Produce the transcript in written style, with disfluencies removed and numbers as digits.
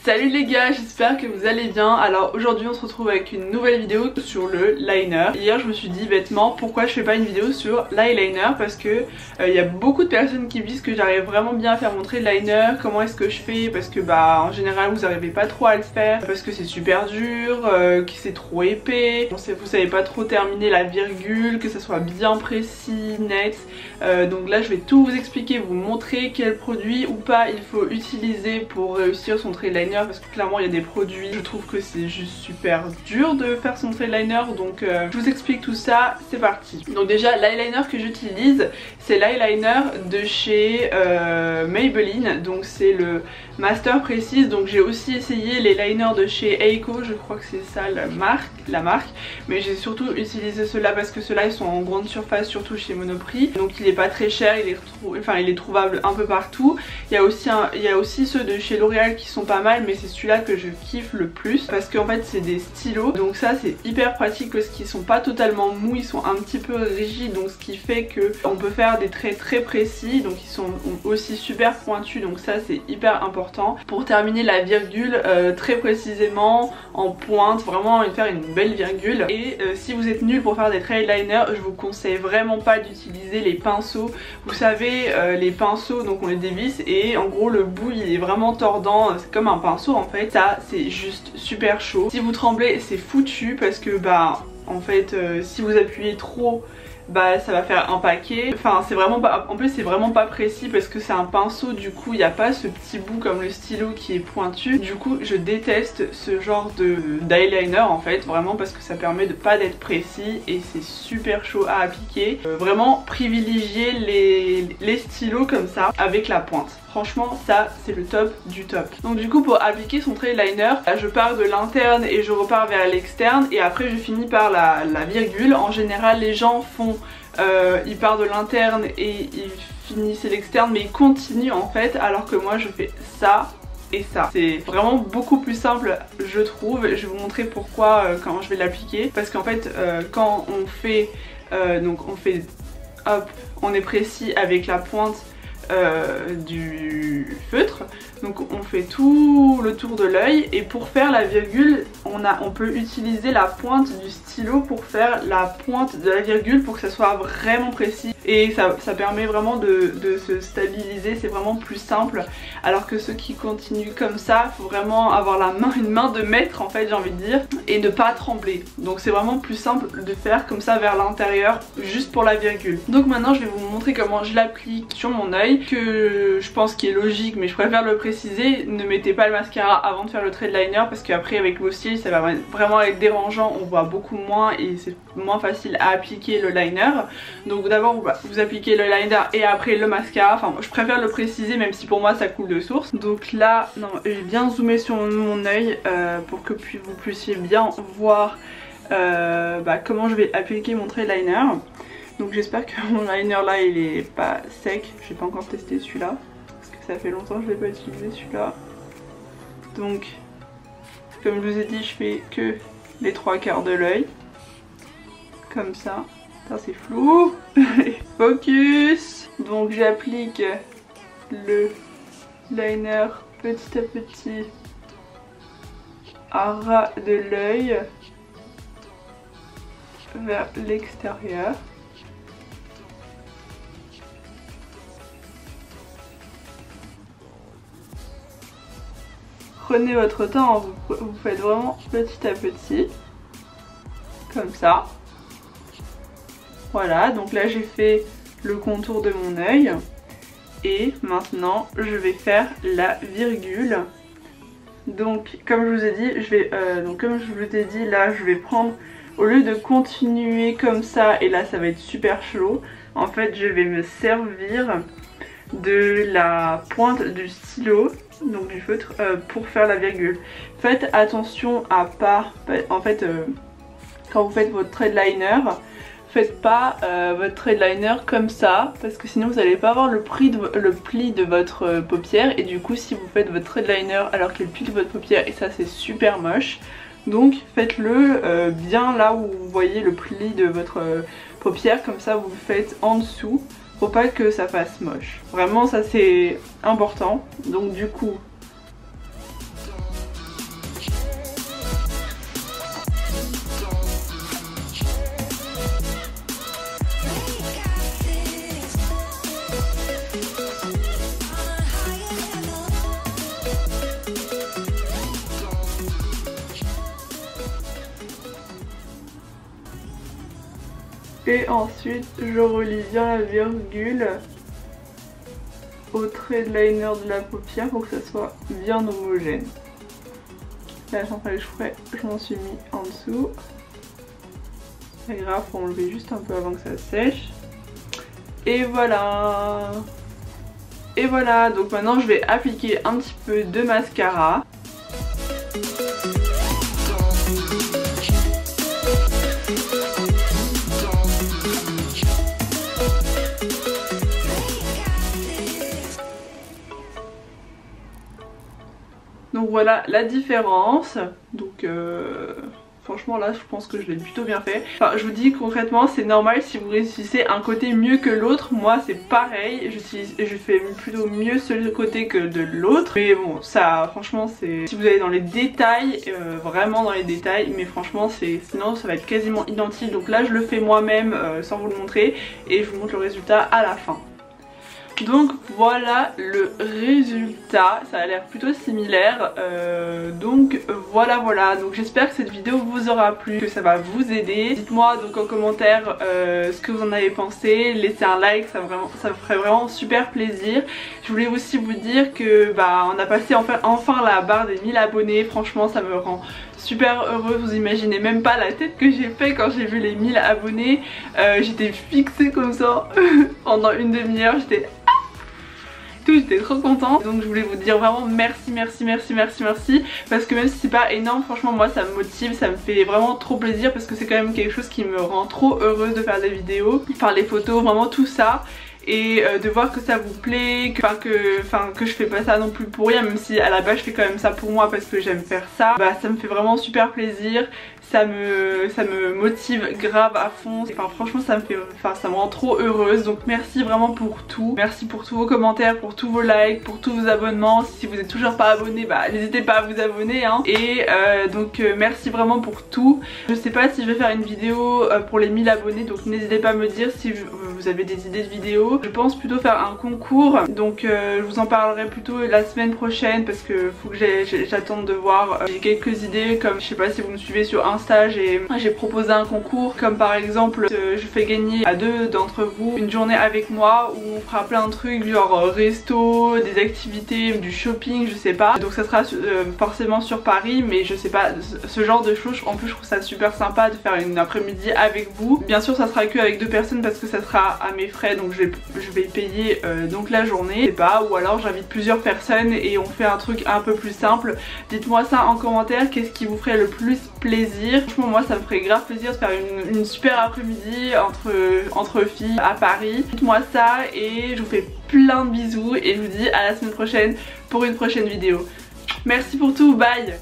Salut les gars, j'espère que vous allez bien. Alors aujourd'hui on se retrouve avec une nouvelle vidéo sur le liner. Hier je me suis dit bêtement pourquoi je fais pas une vidéo sur l'eyeliner, parce que il y a beaucoup de personnes qui me disent que j'arrive vraiment bien à faire mon trait de liner. Comment est-ce que je fais, parce que bah en général vous n'arrivez pas trop à le faire, parce que c'est super dur, que c'est trop épais, vous savez pas trop terminer la virgule, que ça soit bien précis, net. Donc là je vais tout vous expliquer, vous montrer quel produit ou pas il faut utiliser pour réussir son trait de liner, parce que clairement il y a des produits, je trouve que c'est juste super dur de faire son trait de liner. Donc je vous explique tout ça, c'est parti. Donc déjà l'eyeliner que j'utilise, c'est l'eyeliner de chez Maybelline, donc c'est le Master Précise. Donc j'ai aussi essayé les liners de chez Eiko, je crois que c'est ça la marque, mais j'ai surtout utilisé ceux-là parce que ceux-là ils sont en grande surface, surtout chez Monoprix, donc il est pas très cher, il est trouvable un peu partout. Il y a aussi ceux de chez L'Oréal qui sont pas mal, mais c'est celui-là que je kiffe le plus parce qu'en fait c'est des stylos, donc ça c'est hyper pratique parce qu'ils sont pas totalement mous, ils sont un petit peu rigides, donc ce qui fait que on peut faire des traits très précis, donc ils sont aussi super pointus, donc ça c'est hyper important pour terminer la virgule très précisément en pointe, vraiment faire une belle virgule. Et si vous êtes nul pour faire des traits eyeliner, je vous conseille vraiment pas d'utiliser les pinceaux. Vous savez les pinceaux, donc on les dévisse et en gros le bout il est vraiment tordant, c'est comme un pinceau en fait. Ça c'est juste super chaud. Si vous tremblez c'est foutu parce que bah en fait si vous appuyez trop, bah ça va faire un paquet. Enfin c'est vraiment pas, en plus c'est vraiment pas précis parce que c'est un pinceau, du coup il n'y a pas ce petit bout comme le stylo qui est pointu. Du coup je déteste ce genre d'eyeliner en fait, vraiment, parce que ça permet de pas d'être précis et c'est super chaud à appliquer. Vraiment privilégier les stylos comme ça avec la pointe. Franchement ça c'est le top du top. Donc du coup pour appliquer son trait liner, je pars de l'interne et je repars vers l'externe et après je finis par la virgule. En général les gens font ils partent de l'interne et ils finissent l'externe, mais ils continuent en fait, alors que moi je fais ça et ça. C'est vraiment beaucoup plus simple je trouve. Je vais vous montrer pourquoi quand je vais l'appliquer, parce qu'en fait quand on fait hop, on est précis avec la pointe du feutre, donc on fait tout le tour de l'œil, et pour faire la virgule on peut utiliser la pointe du stylo pour faire la pointe de la virgule pour que ça soit vraiment précis, et ça permet vraiment de se stabiliser, c'est vraiment plus simple. Alors que ceux qui continuent comme ça, faut vraiment avoir une main de maître en fait, j'ai envie de dire, et ne pas trembler. Donc c'est vraiment plus simple de faire comme ça vers l'intérieur juste pour la virgule. Donc maintenant je vais vous montrer comment je l'applique sur mon œil, que je pense qu'il est logique mais je préfère le préciser. Ne mettez pas le mascara avant de faire le trait de liner, parce qu'après avec vos cils ça va vraiment être dérangeant, on voit beaucoup moins et c'est moins facile à appliquer le liner. Donc d'abord vous appliquez le liner et après le mascara. Enfin moi je préfère le préciser, même si pour moi ça coule de source. Donc là j'ai bien zoomé sur mon œil pour que vous puissiez bien voir comment je vais appliquer mon trait liner. Donc j'espère que mon liner là il est pas sec, j'ai pas encore testé celui-là parce que ça fait longtemps que je l'ai pas utilisé celui-là. Donc comme je vous ai dit, je fais que les 3/4 de l'œil, comme ça. Putain c'est flou. Focus. Donc j'applique le liner petit à petit à ras de l'œil vers l'extérieur. Prenez votre temps, vous faites vraiment petit à petit, comme ça. Voilà, donc là j'ai fait le contour de mon œil et maintenant je vais faire la virgule. Donc comme je vous ai dit, là je vais prendre, au lieu de continuer comme ça et là ça va être super chaud, en fait je vais me servir de la pointe du stylo, donc du feutre, pour faire la virgule. Faites attention à pas, en fait quand vous faites votre trait de liner, faites pas votre trait de liner comme ça, parce que sinon vous n'allez pas avoir le pli de votre paupière, et du coup si vous faites votre trait de liner alors qu'il y a le pli de votre paupière, et ça c'est super moche. Donc faites-le bien là où vous voyez le pli de votre paupière, comme ça vous le faites en dessous pour pas que ça fasse moche. Vraiment ça c'est important. Donc du coup Et ensuite je relie bien la virgule au trait de liner de la paupière pour que ça soit bien homogène. Là je m'en suis mis en dessous. C'est pas grave, faut enlever juste un peu avant que ça sèche. Et voilà. Et voilà, donc maintenant je vais appliquer un petit peu de mascara. Donc voilà la différence. Donc franchement là je pense que je l'ai plutôt bien fait. Enfin je vous dis concrètement c'est normal si vous réussissez un côté mieux que l'autre. Moi c'est pareil, je fais plutôt mieux ce côté que de l'autre. Mais bon ça franchement c'est... Si vous allez dans les détails, vraiment dans les détails, mais franchement sinon ça va être quasiment identique. Donc là je le fais moi-même sans vous le montrer et je vous montre le résultat à la fin. Donc voilà le résultat, ça a l'air plutôt similaire, donc voilà, donc j'espère que cette vidéo vous aura plu, que ça va vous aider. Dites-moi donc en commentaire ce que vous en avez pensé, laissez un like, ça me ferait vraiment super plaisir. Je voulais aussi vous dire que on a passé enfin la barre des 1000 abonnés, franchement ça me rend super heureuse, vous imaginez même pas la tête que j'ai fait quand j'ai vu les 1000 abonnés. J'étais fixée comme ça pendant une demi-heure, j'étais trop contente. Donc je voulais vous dire vraiment merci parce que même si c'est pas énorme, franchement moi ça me motive, ça me fait vraiment trop plaisir parce que c'est quand même quelque chose qui me rend trop heureuse de faire des vidéos, faire les photos, vraiment tout ça. Et de voir que ça vous plaît, que je fais pas ça non plus pour rien, même si à la base je fais quand même ça pour moi parce que j'aime faire ça, ça me fait vraiment super plaisir, ça me motive grave à fond. Enfin franchement ça me rend trop heureuse. Donc merci vraiment pour tout, merci pour tous vos commentaires, pour tous vos likes, pour tous vos abonnements. Si vous êtes toujours pas abonné, n'hésitez pas à vous abonner hein. Et donc merci vraiment pour tout. Je sais pas si je vais faire une vidéo pour les 1000 abonnés, donc n'hésitez pas à me dire si vous avez des idées de vidéos. Je pense plutôt faire un concours, donc je vous en parlerai plutôt la semaine prochaine parce que faut que j'attende de voir. J'ai quelques idées, comme je sais pas si vous me suivez sur Insta, j'ai proposé un concours, comme par exemple je fais gagner à 2 d'entre vous une journée avec moi où on fera plein de trucs genre resto, des activités, du shopping, je sais pas. Donc ça sera forcément sur Paris, mais je sais pas, ce genre de choses. En plus je trouve ça super sympa de faire une après-midi avec vous. Bien sûr ça sera que avec 2 personnes parce que ça sera à mes frais, donc je vais payer donc la journée, je sais pas, ou alors j'invite plusieurs personnes et on fait un truc un peu plus simple. Dites-moi ça en commentaire, qu'est-ce qui vous ferait le plus plaisir. Franchement moi ça me ferait grave plaisir de faire une super après-midi entre filles à Paris. Dites-moi ça et je vous fais plein de bisous et je vous dis à la semaine prochaine pour une prochaine vidéo. Merci pour tout, bye.